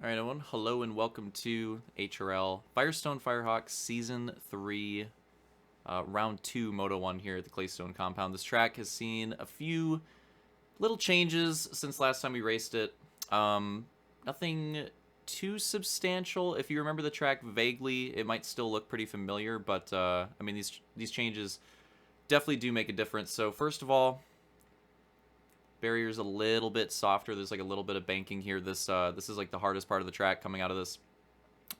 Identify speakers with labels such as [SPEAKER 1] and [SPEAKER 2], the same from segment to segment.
[SPEAKER 1] Alright everyone, hello and welcome to HRL Firestone Firehawk Season 3, Round 2 Moto 1 here at the Claystone compound. This track has seen a few little changes since last time we raced it. Nothing too substantial. If you remember the track vaguely, it might still look pretty familiar, but I mean these changes definitely do make a difference. So first of all, barrier's a little bit softer. There's like a little bit of banking here. This is like the hardest part of the track, coming out of this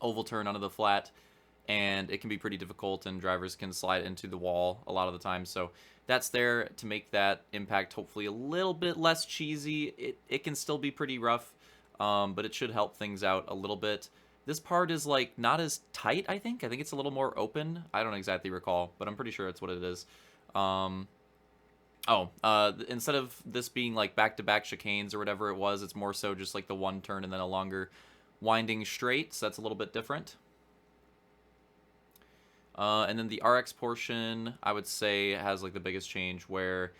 [SPEAKER 1] oval turn onto the flat, and it can be pretty difficult, and drivers can slide into the wall a lot of the time. So that's there to make that impact hopefully a little bit less cheesy. It can still be pretty rough, but it should help things out a little bit. This part is like not as tight, I think. I think it's a little more open. I don't exactly recall, but I'm pretty sure that's what it is. Instead of this being like back-to-back chicanes or whatever it was, it's more so just like the one turn and then a longer winding straight, so that's a little bit different. And then the RX portion, I would say, has like the biggest change, where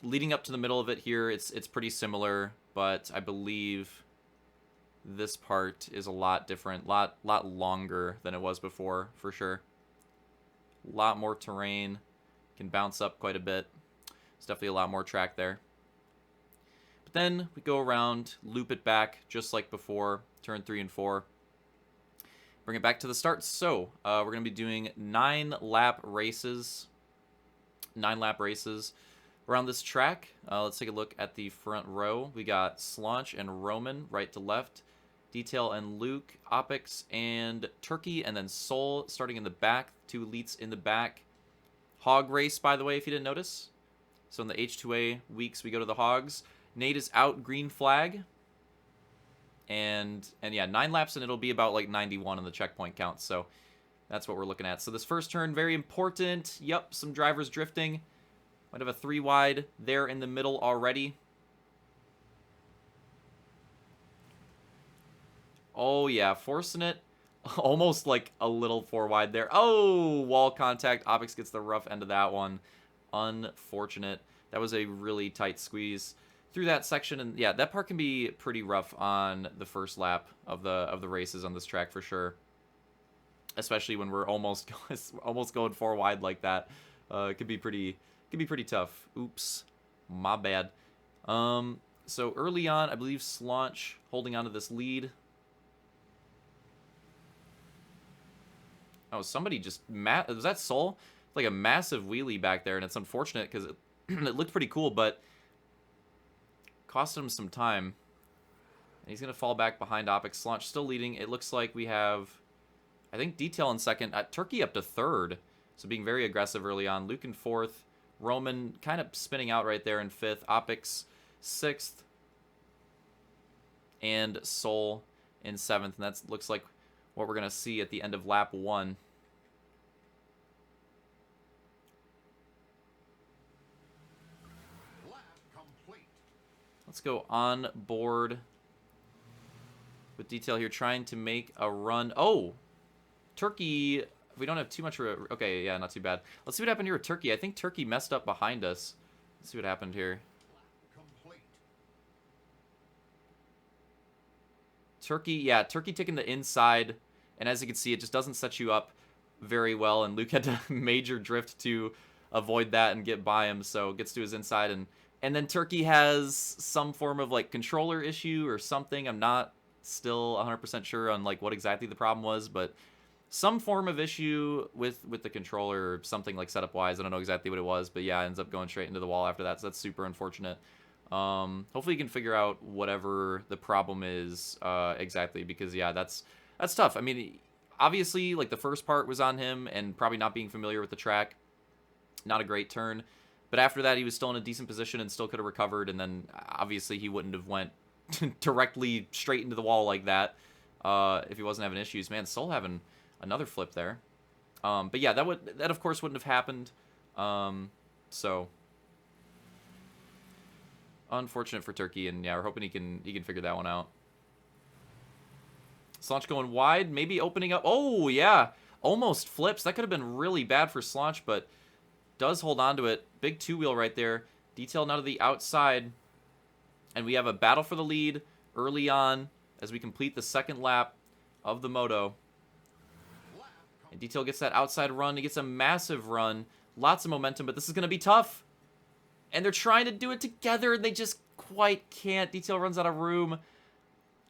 [SPEAKER 1] leading up to the middle of it here, it's pretty similar, but I believe this part is a lot different, lot longer than it was before, for sure. A lot more terrain, can bounce up quite a bit. There's definitely a lot more track there. But then we go around, loop it back, just like before, turn 3 and 4. Bring it back to the start. So, we're going to be doing 9-lap races. 9-lap races around this track. Let's take a look at the front row. We got Slaunch and Roman, right to left. Detail and Luke, Opix and Turkey, and then Soul starting in the back. 2 elites in the back. Hog race, by the way, if you didn't notice. So in the H2A weeks, we go to the Hogs. Nate is out, green flag. And yeah, 9 laps, and it'll be about like 91 on the checkpoint count. So that's what we're looking at. So this first turn, very important. Yep, some drivers drifting. Might have a 3 wide there in the middle already. Oh yeah, forcing it. Almost like a little 4 wide there. Oh, wall contact. Opix gets the rough end of that one. Unfortunate. That was a really tight squeeze through that section, and yeah, that part can be pretty rough on the first lap of the races on this track for sure. Especially when we're almost going 4 wide like that. It could be pretty tough. Oops, my bad. So early on, I believe Slaunch holding on to this lead. Oh, somebody just was that Soul? Like a massive wheelie back there, and it's unfortunate because it looked pretty cool, but cost him some time. And he's gonna fall back behind Opix. Slaunch still leading. It looks like we have, I think, Detail in second. Turkey up to third, so being very aggressive early on. Luke in fourth. Roman kind of spinning out right there in fifth. Opix sixth, and Soul in seventh. And that looks like what we're gonna see at the end of lap 1. Let's go on board with Detail here, trying to make a run. Oh, Turkey. We don't have too much. Okay, yeah, not too bad. Let's see what happened here with Turkey. I think Turkey messed up behind us. Let's see what happened here. Turkey, yeah, Turkey taking the inside, and as you can see, it just doesn't set you up very well, and Luke had to major drift to avoid that and get by him, so gets to his inside, and then Turkey has some form of like controller issue or something. I'm not still 100% sure on like what exactly the problem was, but some form of issue with the controller or something like setup wise. I don't know exactly what it was, but yeah, ends up going straight into the wall after that, so that's super unfortunate. Hopefully you can figure out whatever the problem is exactly, because yeah, that's tough. I mean, obviously like the first part was on him and probably not being familiar with the track. Not a great turn. But after that, he was still in a decent position and still could have recovered, and then obviously he wouldn't have went directly straight into the wall like that if he wasn't having issues. Man, Soul having another flip there. But yeah, that of course wouldn't have happened. So unfortunate for Turkey, and yeah, we're hoping he can figure that one out. Slaunch going wide, maybe opening up. Oh yeah, almost flips. That could have been really bad for Slaunch, but does hold on to it. Big 2-wheel right there. Detail now to the outside. And we have a battle for the lead early on as we complete the second lap of the Moto. And Detail gets that outside run. He gets a massive run. Lots of momentum, but this is going to be tough. And they're trying to do it together, and they just quite can't. Detail runs out of room.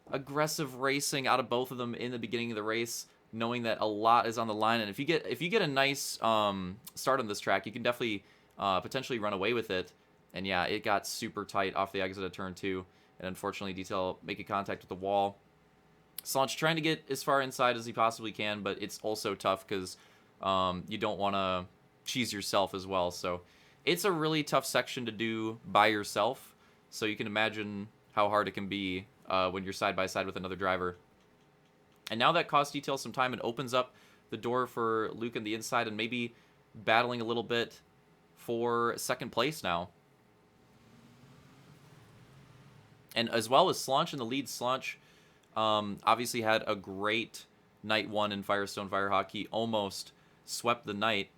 [SPEAKER 1] Aggressive racing out of both of them in the beginning of the race, knowing that a lot is on the line. And if you get a nice start on this track, you can definitely potentially run away with it. And yeah, it got super tight off the exit of turn 2. And unfortunately, Detail making contact with the wall. Slaunch trying to get as far inside as he possibly can, but it's also tough because you don't want to cheese yourself as well. So it's a really tough section to do by yourself. So you can imagine how hard it can be when you're side by side with another driver. And now that costs Detail some time and opens up the door for Luke on the inside and maybe battling a little bit for second place now. And as well as Slaunch in the lead. Slaunch obviously had a great night 1 in Firestone Firehog. He almost swept the night,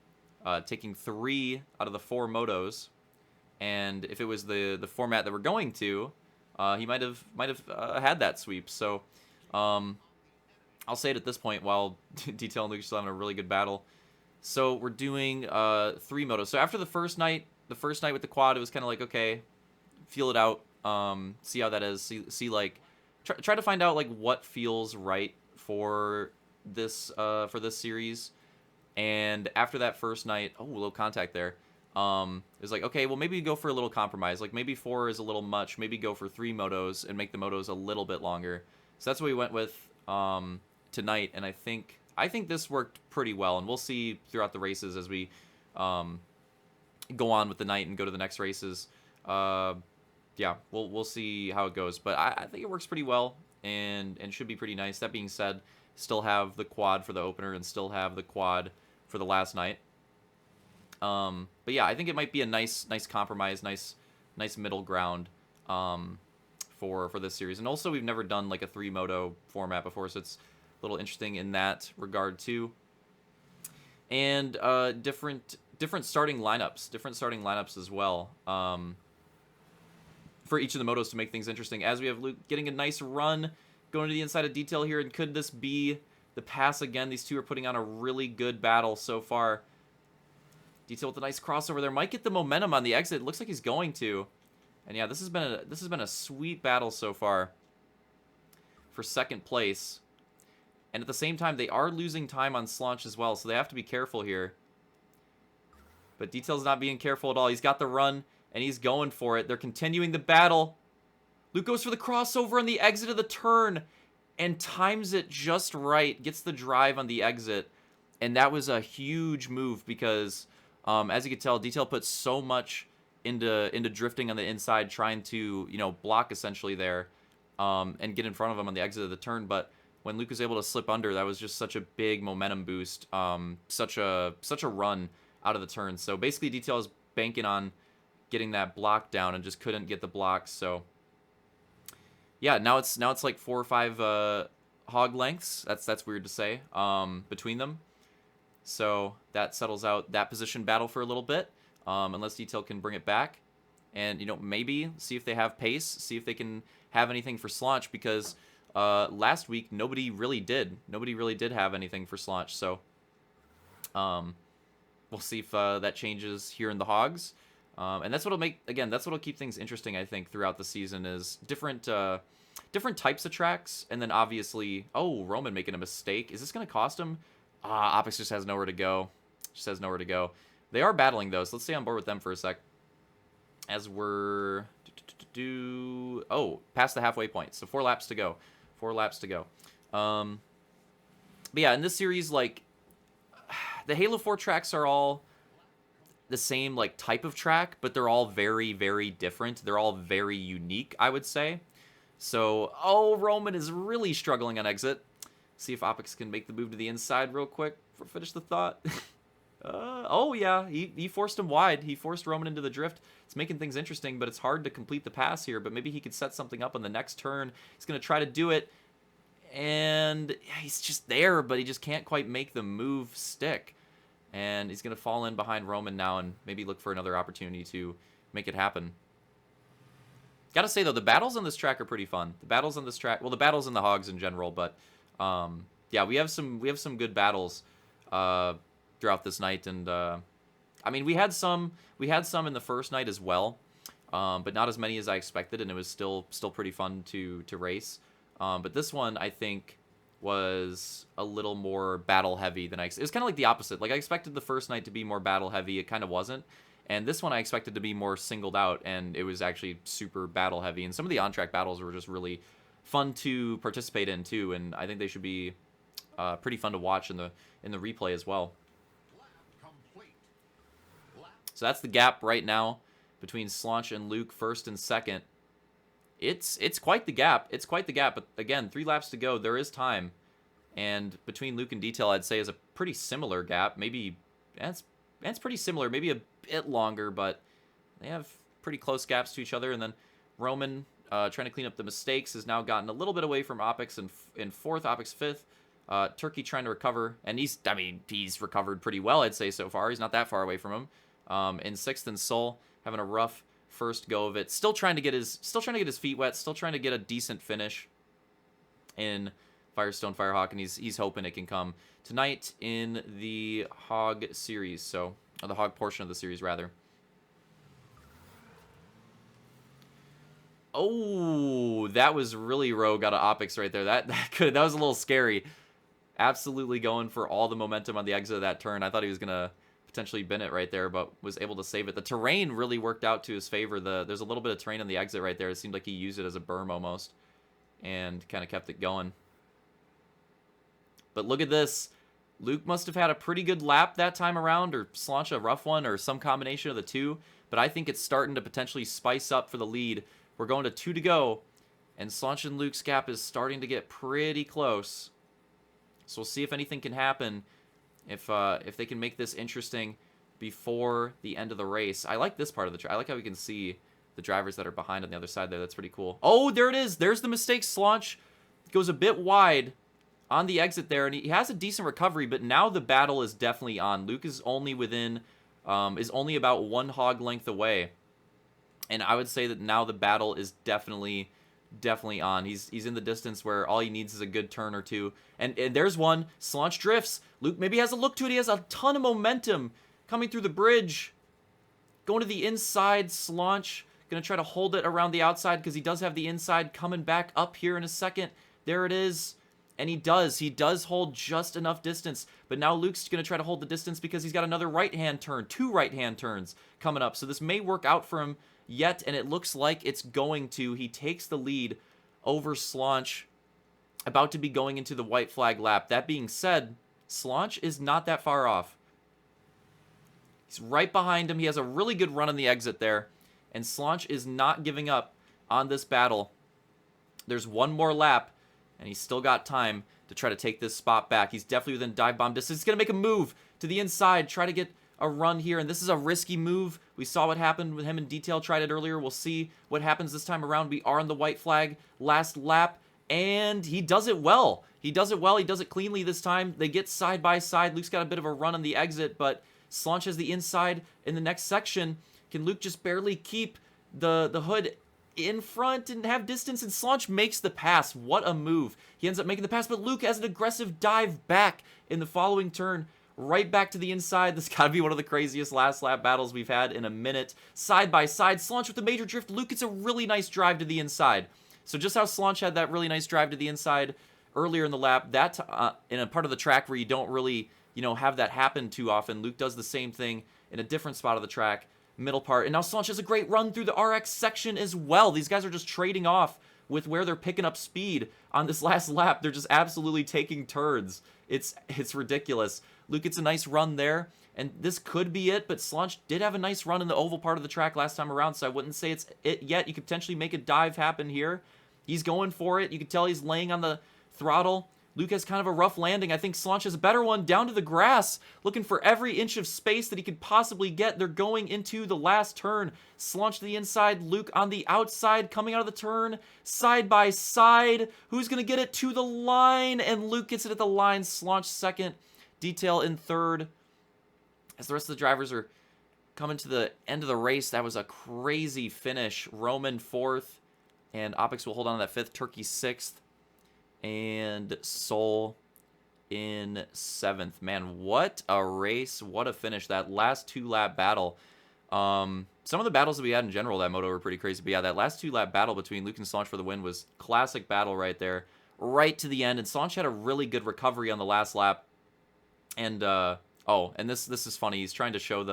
[SPEAKER 1] taking 3 out of the 4 motos. And if it was the format that we're going to, he might have had that sweep. So I'll say it at this point while Detail and Luke are still having a really good battle. So we're doing 3 motos. So after the first night with the quad, it was kind of like, okay, feel it out, see how that is, see like try to find out like what feels right for this series. And after that first night, a little contact there. It was like, okay, well, maybe go for a little compromise. Like, maybe 4 is a little much. Maybe go for 3 motos and make the motos a little bit longer. So that's what we went with tonight, and I think this worked pretty well. And we'll see throughout the races as we go on with the night and go to the next races. Yeah, we'll see how it goes. But I think it works pretty well and should be pretty nice. That being said, still have the quad for the opener and still have the quad for the last night. But yeah, I think it might be a nice compromise, nice middle ground for this series. And also, we've never done like a 3 moto format before, so it's a little interesting in that regard too. And different starting lineups as well. For each of the motos to make things interesting, as we have Luke getting a nice run going to the inside of Detail here. And could this be the pass again? These two are putting on a really good battle so far. Detail with a nice crossover there. Might get the momentum on the exit. Looks like he's going to. And yeah, this has been a sweet battle so far for second place. And at the same time, they are losing time on Slaunch as well, so they have to be careful here. But Detail's not being careful at all. He's got the run, and he's going for it. They're continuing the battle. Luke goes for the crossover on the exit of the turn and times it just right. Gets the drive on the exit. And that was a huge move because, as you can tell, Detail put so much into drifting on the inside, trying to, block essentially there and get in front of him on the exit of the turn. But when Luke was able to slip under, that was just such a big momentum boost, such a run out of the turn. So basically, Detail is banking on getting that block down and just couldn't get the blocks. So yeah, now it's like 4 or 5 hog lengths. That's weird to say between them. So that settles out that position battle for a little bit, unless Detail can bring it back, and maybe see if they have pace, see if they can have anything for Slaunch, because last week nobody really did have anything for Slaunch. So we'll see if that changes here in the hogs. And that's what'll keep things interesting, I think, throughout the season, is different types of tracks. And then obviously, Roman making a mistake. Is this going to cost him? Opix just has nowhere to go. They are battling, though, so let's stay on board with them for a sec. As we're past the halfway point. So 4 laps to go. But yeah, in this series, like, the Halo 4 tracks are all the same like type of track, but they're all very, very different. They're all very unique, I would say. So, Roman is really struggling on exit. See if Opix can make the move to the inside real quick for finish the thought. Yeah, he forced him wide. He forced Roman into the drift. It's making things interesting, but it's hard to complete the pass here. But maybe he could set something up on the next turn. He's going to try to do it. And he's just there, but he just can't quite make the move stick. And he's going to fall in behind Roman now and maybe look for another opportunity to make it happen. Gotta say, though, the battles on this track are pretty fun. The battles on this track, well, the battles in the Hogs in general, but yeah, we have some good battles throughout this night, and I mean, we had some in the first night as well, but not as many as I expected, and it was still pretty fun to race. But this one, I think, was a little more battle heavy than it was kind of like the opposite. Like, I expected the first night to be more battle heavy. It kind of wasn't. And this one I expected to be more singled out, and it was actually super battle heavy. And some of the on-track battles were just really fun to participate in too, and I think they should be pretty fun to watch in the replay as well. So that's the gap right now between Slaunch and Luke, first and second. It's quite the gap. It's quite the gap. But again, 3 laps to go. There is time, and between Luke and Detail, I'd say is a pretty similar gap. Maybe that's pretty similar. Maybe a bit longer, but they have pretty close gaps to each other. And then Roman, trying to clean up the mistakes, has now gotten a little bit away from Opix in fourth, Opix fifth. Turkey trying to recover, and he's recovered pretty well, I'd say, so far. He's not that far away from him. In sixth, and Soul having a rough first go of it. Still trying to get his feet wet. Still trying to get a decent finish in Firestone Firehawk, and he's hoping it can come tonight in the Hog series. So, or the Hog portion of the series, rather. Oh, that was really rogue out of Opix right there. That was a little scary. Absolutely going for all the momentum on the exit of that turn. I thought he was gonna potentially bin it right there, but was able to save it. The terrain really worked out to his favor. There's a little bit of terrain on the exit right there. It seemed like he used it as a berm almost, and kind of kept it going. But look at this. Luke must have had a pretty good lap that time around, or Slaunch a rough one, or some combination of the two. But I think it's starting to potentially spice up for the lead. We're going to 2 to go, and Slaunch and Luke's gap is starting to get pretty close. So we'll see if anything can happen, if they can make this interesting before the end of the race. I like this part of the track. I like how we can see the drivers that are behind on the other side there. That's pretty cool. Oh, there it is. There's the mistake. Slaunch goes a bit wide on the exit there, and he has a decent recovery, but now the battle is definitely on. Luke is only only about 1 hog length away, and I would say that now the battle is definitely on. He's in the distance where all he needs is a good turn or two, and there's one. Slaunch drifts. Luke maybe has a look to it. He has a ton of momentum coming through the bridge, going to the inside. Slaunch gonna try to hold it around the outside because he does have the inside coming back up here in a second. There it is. And he does hold just enough distance. But now Luke's going to try to hold the distance because he's got another right-hand turn, 2 right-hand turns coming up. So this may work out for him yet, and it looks like it's going to. He takes the lead over Slaunch, about to be going into the white flag lap. That being said, Slaunch is not that far off. He's right behind him. He has a really good run on the exit there. And Slaunch is not giving up on this battle. There's 1 more lap, and he's still got time to try to take this spot back. He's definitely within dive bomb distance. He's going to make a move to the inside, try to get a run here, and this is a risky move. We saw what happened with him in Detail, tried it earlier. We'll see what happens this time around. We are on the white flag, last lap, and he does it well. He does it well. He does it cleanly this time. They get side by side. Luke's got a bit of a run on the exit, but Slaunch has the inside in the next section. Can Luke just barely keep the hood in front and have distance, and Slaunch makes the pass. What a move. He ends up making the pass, but Luke has an aggressive dive back in the following turn, right back to the inside. This got to be one of the craziest last lap battles we've had in a minute. Side by side, Slaunch with the major drift. Luke gets a really nice drive to the inside. So just how Slaunch had that really nice drive to the inside earlier in the lap, that in a part of the track where you don't really, have that happen too often, Luke does the same thing in a different spot of the track, middle part. And now Slaunch has a great run through the RX section as well. These guys are just trading off with where they're picking up speed on this last lap. They're just absolutely taking turns. It's ridiculous. Luke gets a nice run there, and this could be it, but Slaunch did have a nice run in the oval part of the track last time around, so I wouldn't say it's it yet. You could potentially make a dive happen here. He's going for it. You can tell he's laying on the throttle. Luke has kind of a rough landing. I think Slaunch has a better one down to the grass, looking for every inch of space that he could possibly get. They're going into the last turn. Slaunch to the inside, Luke on the outside, coming out of the turn, side by side. Who's going to get it to the line? And Luke gets it at the line. Slaunch second, Detail in third. As the rest of the drivers are coming to the end of the race, that was a crazy finish. Roman fourth, And Opix will hold on to that 5th, Turkey 6th, and Soul in 7th. Man, what a race. What a finish. That last 2-lap battle. Some of the battles that we had in general that Moto were pretty crazy. But yeah, that last 2-lap battle between Luke and Solange for the win was classic battle right there. Right to the end. And Solange had a really good recovery on the last lap. And, oh, and this is funny. He's trying to show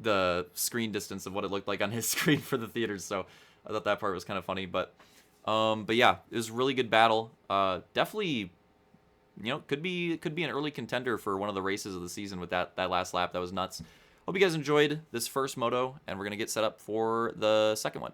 [SPEAKER 1] the screen distance of what it looked like on his screen for the theaters. So I thought that part was kind of funny. But yeah, it was a really good battle. Definitely, you know, could be an early contender for one of the races of the season with that last lap. That was nuts. Hope you guys enjoyed this first moto, and we're going to get set up for the second one.